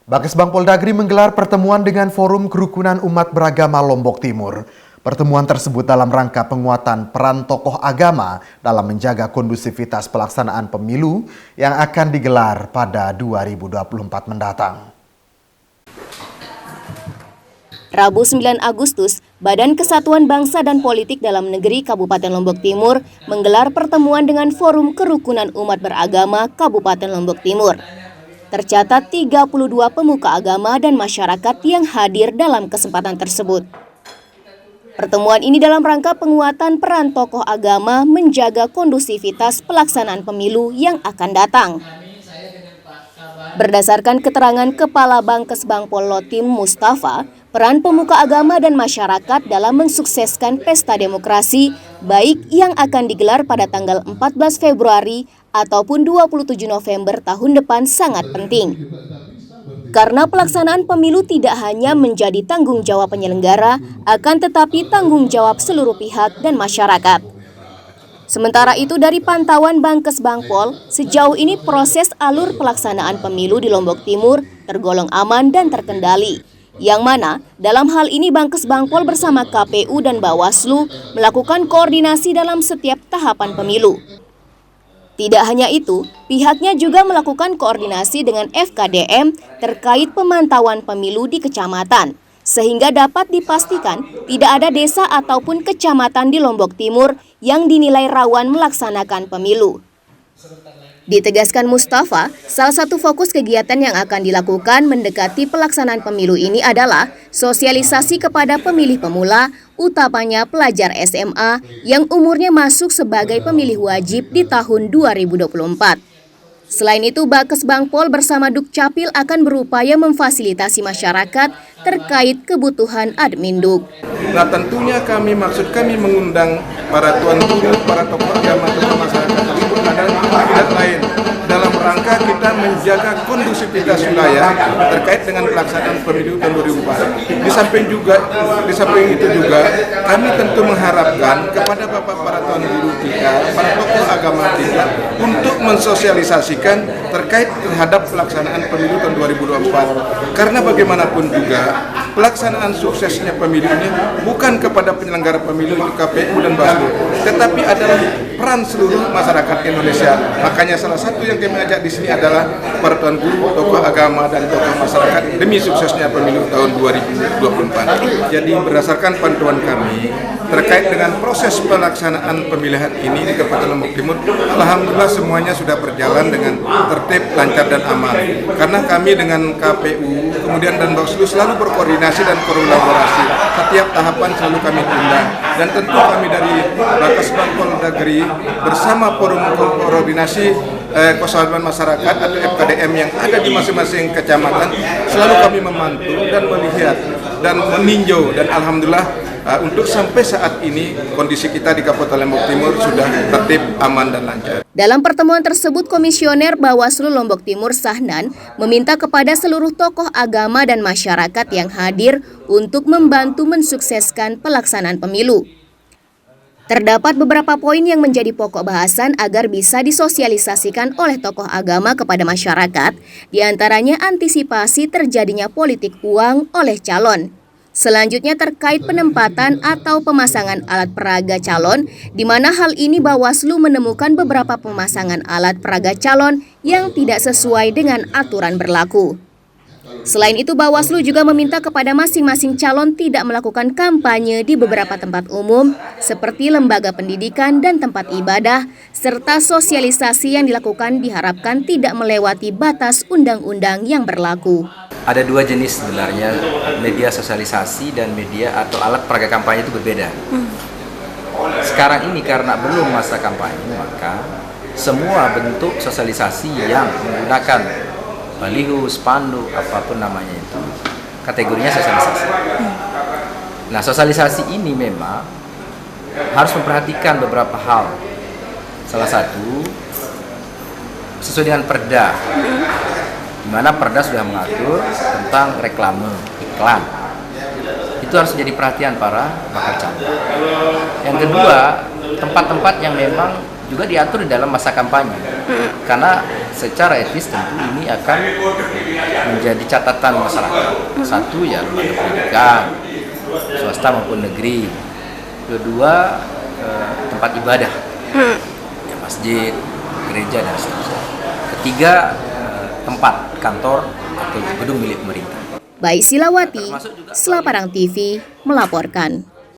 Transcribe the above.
Bakesbang Poldagri menggelar pertemuan dengan Forum Kerukunan Umat Beragama Lombok Timur. Pertemuan tersebut dalam rangka penguatan peran tokoh agama dalam menjaga kondusivitas pelaksanaan pemilu yang akan digelar pada 2024 mendatang. Rabu 9 Agustus, Badan Kesatuan Bangsa dan Politik Dalam Negeri Kabupaten Lombok Timur menggelar pertemuan dengan Forum Kerukunan Umat Beragama Kabupaten Lombok Timur. Tercatat 32 pemuka agama dan masyarakat yang hadir dalam kesempatan tersebut. Pertemuan ini dalam rangka penguatan peran tokoh agama menjaga kondusivitas pelaksanaan pemilu yang akan datang. Berdasarkan keterangan Kepala Bakesbang Pollotim Mustafa, peran pemuka agama dan masyarakat dalam mensukseskan pesta demokrasi baik yang akan digelar pada tanggal 14 Februari ataupun 27 November tahun depan sangat penting. Karena pelaksanaan pemilu tidak hanya menjadi tanggung jawab penyelenggara, akan tetapi tanggung jawab seluruh pihak dan masyarakat. Sementara itu dari pantauan Bakesbang Pol, sejauh ini proses alur pelaksanaan pemilu di Lombok Timur tergolong aman dan terkendali. Yang mana dalam hal ini Bakesbang Pol bersama KPU dan Bawaslu melakukan koordinasi dalam setiap tahapan pemilu. Tidak hanya itu, pihaknya juga melakukan koordinasi dengan FKDM terkait pemantauan pemilu di kecamatan, sehingga dapat dipastikan tidak ada desa ataupun kecamatan di Lombok Timur yang dinilai rawan melaksanakan pemilu. Ditegaskan Mustafa, salah satu fokus kegiatan yang akan dilakukan mendekati pelaksanaan pemilu ini adalah sosialisasi kepada pemilih pemula, utamanya pelajar SMA yang umurnya masuk sebagai pemilih wajib di tahun 2024. Selain itu, Bakesbang Pol bersama Dukcapil akan berupaya memfasilitasi masyarakat terkait kebutuhan Adminduk. Nah, tentunya kami mengundang para tuan guru, para tokoh agama, tokoh masyarakat tersebut adalah lain dalam rangka kita menjaga kondusivitas wilayah terkait dengan pelaksanaan pemilu tahun 2024. Di samping itu juga kami tentu mengharapkan kepada bapak para tuan guru kita, para tokoh agama kita untuk mensosialisasikan terkait terhadap pelaksanaan pemilu tahun 2024. Karena bagaimanapun juga pelaksanaan suksesnya pemilu ini bukan kepada penyelenggara pemilu KPU dan Bawaslu, tetapi adalah peran seluruh masyarakat Indonesia. Makanya salah satu yang kami ajak di sini adalah para tuan guru, tokoh agama dan tokoh masyarakat demi suksesnya pemilu tahun 2024. Jadi berdasarkan pantauan kami terkait dengan proses pelaksanaan pemilihan ini di Kabupaten Lombok Timur, alhamdulillah semuanya sudah berjalan dengan tertib, lancar dan aman. Karena kami dengan KPU kemudian dan Bawaslu selalu berkoordinasi dan kolaborasi. Setiap tahapan selalu kami undang, dan tentu kami dari Bakesbang Poldagri bersama forum koordinasi kesehatan masyarakat atau FKDM yang ada di masing-masing kecamatan selalu kami memantau dan melihat dan meninjau, dan alhamdulillah untuk sampai saat ini kondisi kita di Kabupaten Lombok Timur sudah tertib, aman dan lancar. Dalam pertemuan tersebut, Komisioner Bawaslu Lombok Timur Sahnan meminta kepada seluruh tokoh agama dan masyarakat yang hadir untuk membantu mensukseskan pelaksanaan pemilu. Terdapat beberapa poin yang menjadi pokok bahasan agar bisa disosialisasikan oleh tokoh agama kepada masyarakat, diantaranya antisipasi terjadinya politik uang oleh calon. Selanjutnya terkait penempatan atau pemasangan alat peraga calon, di mana hal ini Bawaslu menemukan beberapa pemasangan alat peraga calon yang tidak sesuai dengan aturan berlaku. Selain itu, Bawaslu juga meminta kepada masing-masing calon tidak melakukan kampanye di beberapa tempat umum seperti lembaga pendidikan dan tempat ibadah, serta sosialisasi yang dilakukan diharapkan tidak melewati batas undang-undang yang berlaku. Ada dua jenis sebenarnya, media sosialisasi dan media atau alat peraga kampanye itu berbeda. Sekarang ini karena belum masa kampanye, maka semua bentuk sosialisasi yang menggunakan baliho, spanduk, apapun namanya itu, kategorinya sosialisasi. Nah, sosialisasi ini memang harus memperhatikan beberapa hal. Salah satu, sesuai dengan Perda, di mana Perda sudah mengatur tentang reklame, iklan. Itu harus jadi perhatian para bakal calon. Yang kedua, tempat-tempat yang memang juga diatur di dalam masa kampanye. Karena secara etis tentu ini akan menjadi catatan masyarakat. Satu ya lembaga pendidikan, swasta maupun negeri. Kedua tempat ibadah, ya, masjid, gereja dan seterusnya. Ketiga tempat kantor atau gedung milik pemerintah. Baik Silawati, Selaparang TV melaporkan.